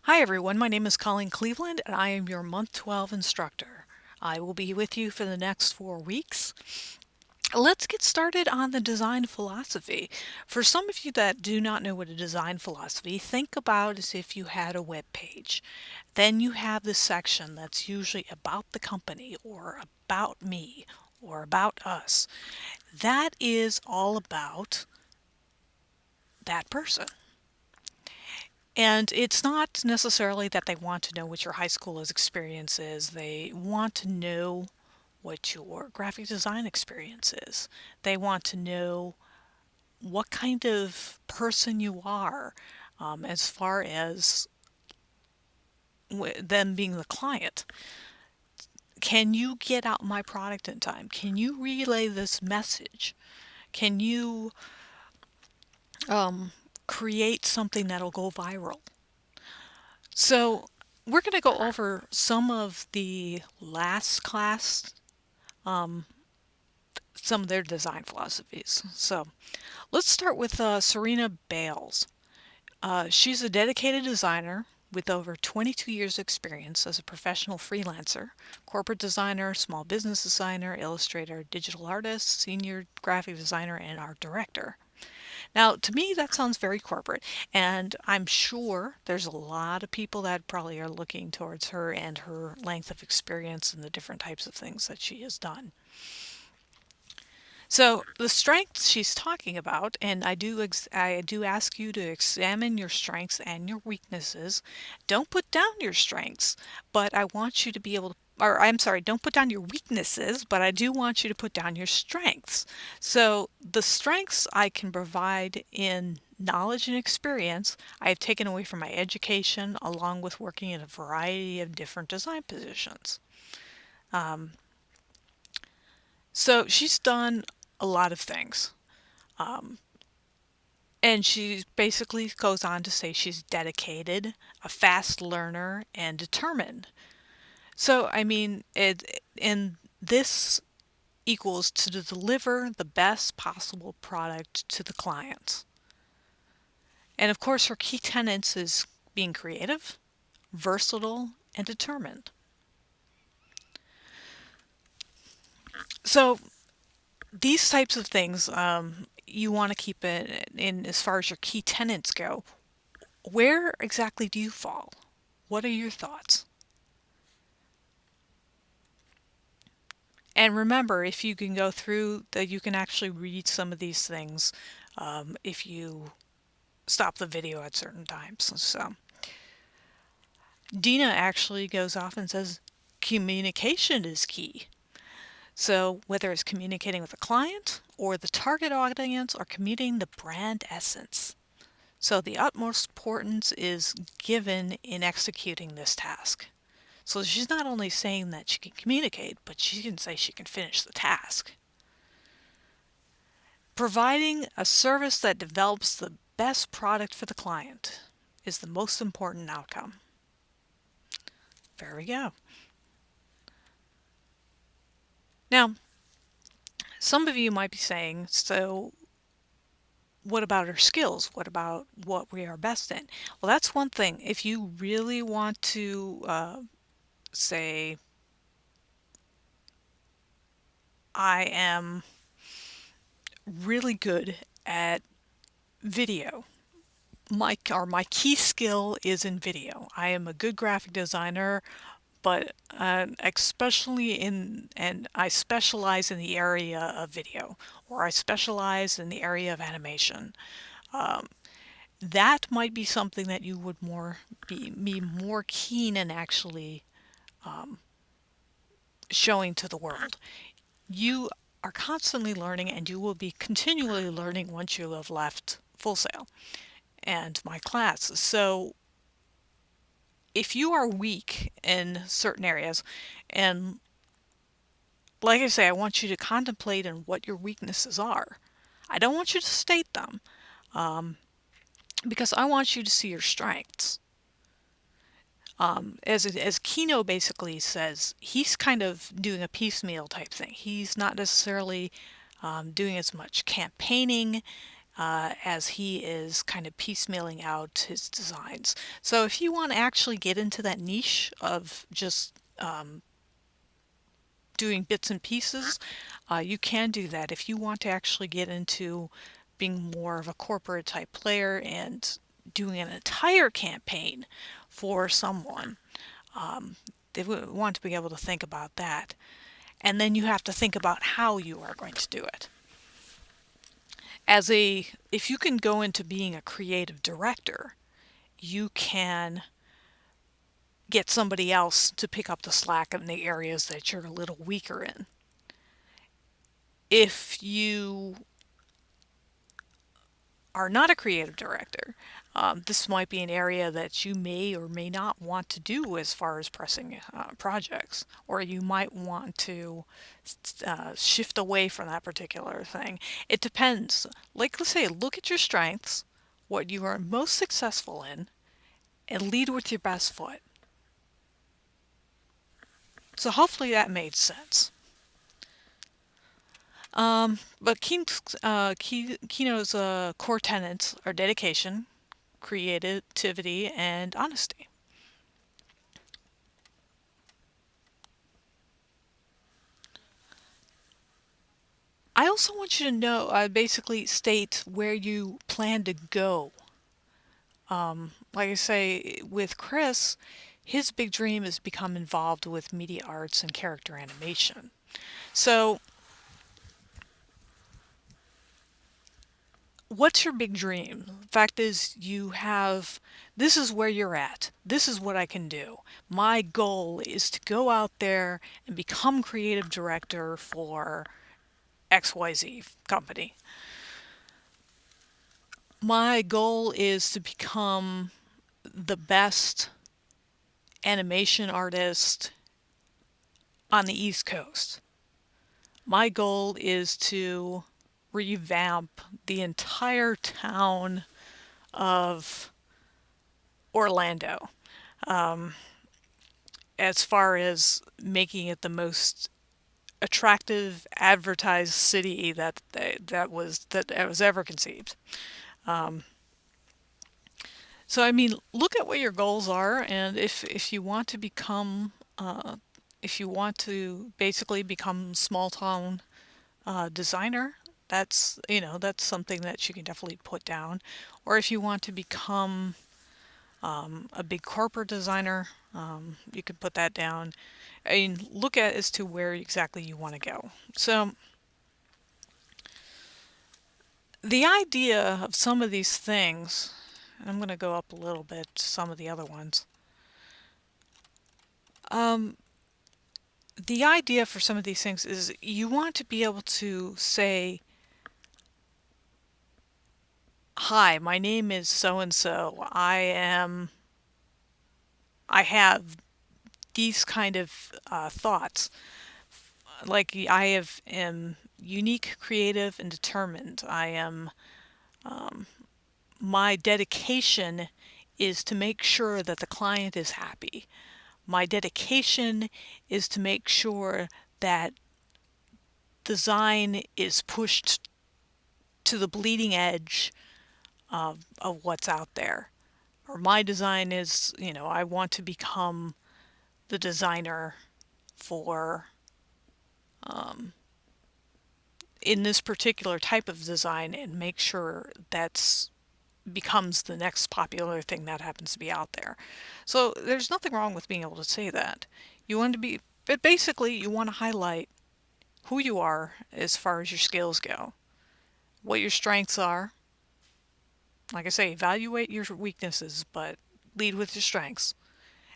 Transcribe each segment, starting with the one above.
Hi everyone, my name is Colleen Cleveland and I am your Month 12 instructor. I will be with you for the next 4 weeks. Let's get started on the design philosophy. For some of you that do not know what a design philosophy, think about as if you had a web page. Then you have this section that's usually about the company or about me or about us. That is all about that person. And it's not necessarily that they want to know what your high school experience is. They want to know what your graphic design experience is. They want to know what kind of person you are, as far as them being the client. Can you get out my product in time? Can you relay this message? Can you um, create something that'll go viral? So we're going to go over some of the last class, um, some of their design philosophies. So let's start with Serena Bales. She's a dedicated designer with over 22 years experience as a professional freelancer, corporate designer, small business designer, illustrator, digital artist, senior graphic designer, and art director. Now, to me, that sounds very corporate, and I'm sure there's a lot of people that probably are looking towards her and her length of experience and the different types of things that she has done. So the strengths she's talking about, and I do ask you to examine your strengths and your weaknesses. Don't put down your strengths, but I want you to be able to, or I'm sorry, don't put down your weaknesses, but I do want you to put down your strengths. So the strengths I can provide in knowledge and experience, I have taken away from my education along with working in a variety of different design positions. Um, so she's done a lot of things. Um, and she basically goes on to say she's dedicated, a fast learner, and determined. So, I mean, and this equals to deliver the best possible product to the client. And of course, her key tenets is being creative, versatile, and determined. So, these types of things you want to keep it in as far as your key tenets go. Where exactly do you fall? What are your thoughts? And remember, if you can go through that, you can actually read some of these things if you stop the video at certain times. So Dina actually goes off and says communication is key. So whether it's communicating with the client or the target audience or communicating the brand essence. So the utmost importance is given in executing this task. So she's not only saying that she can communicate, but she can say she can finish the task. Providing a service that develops the best product for the client is the most important outcome. There we go. Now, some of you might be saying, so what about our skills? What about what we are best in? Well, that's one thing. If you really want to say, I am really good at video, my key skill is in video. I am a good graphic designer, but especially and I specialize in the area of video, or I specialize in the area of animation. Um, that might be something that you would be more keen in actually um, showing to the world. You are constantly learning, and you will be continually learning once you have left Full Sail and my class. So if you are weak in certain areas, and like I say, I want you to contemplate on what your weaknesses are. I don't want you to state them um, because I want you to see your strengths. As Kino basically says, he's kind of doing a piecemeal type thing. He's not necessarily doing as much campaigning. as he is kind of piecemealing out his designs. So if you want to actually get into that niche of just doing bits and pieces, you can do that. If you want to actually get into being more of a corporate type player and doing an entire campaign for someone, they would want to be able to think about that. And then you have to think about how you are going to do it. If you can go into being a creative director, you can get somebody else to pick up the slack in the areas that you're a little weaker in. If you are not a creative director, this might be an area that you may or may not want to do as far as pressing projects, or you might want to shift away from that particular thing. It depends. Like, let's say, look at your strengths, what you are most successful in, and lead with your best foot. So hopefully that made sense. But Kino's core tenets are dedication, creativity, and honesty. I also want you to know, basically state where you plan to go. Like I say, with Chris, his big dream is to become involved with media arts and character animation. So, what's your big dream? The fact is, this is where you're at. This is what I can do. My goal is to go out there and become creative director for XYZ company. My goal is to become the best animation artist on the East Coast. My goal is to revamp the entire town of Orlando, as far as making it the most attractive advertised city that was ever conceived. So I mean, look at what your goals are, and if you want to become if you want to basically become small town designer, that's something that you can definitely put down. Or if you want to become a big corporate designer, you can put that down. I mean, look at as to where exactly you want to go. So the idea of some of these things, and I'm going to go up a little bit to some of the other ones. The idea for some of these things is you want to be able to say, hi, my name is so and so. I have these kind of thoughts. Like am unique, creative, and determined. My dedication is to make sure that the client is happy. My dedication is to make sure that design is pushed to the bleeding edge of what's out there. Or my design is, I want to become the designer for in this particular type of design and make sure that's becomes the next popular thing that happens to be out there. So there's nothing wrong with being able to say that. You want to be, but basically you want to highlight who you are as far as your skills go, what your strengths are. Like I say, evaluate your weaknesses, but lead with your strengths.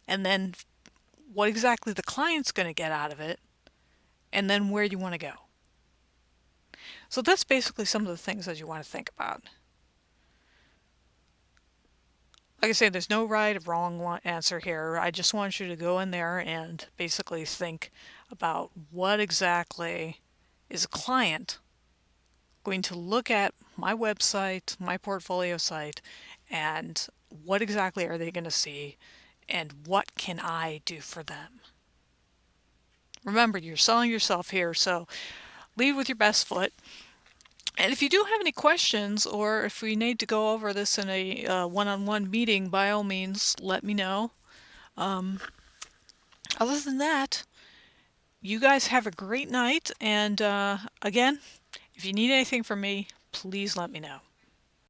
And then what exactly the client's going to get out of it, and then where you want to go. So that's basically some of the things that you want to think about. Like I say, there's no right or wrong answer here. I just want you to go in there and basically think about what exactly is a client going to look at my website, my portfolio site, and what exactly are they going to see, and what can I do for them? Remember, you're selling yourself here, so lead with your best foot. And if you do have any questions, or if we need to go over this in a one-on-one meeting, by all means, let me know. Other than that, you guys have a great night, and again, if you need anything from me, please let me know.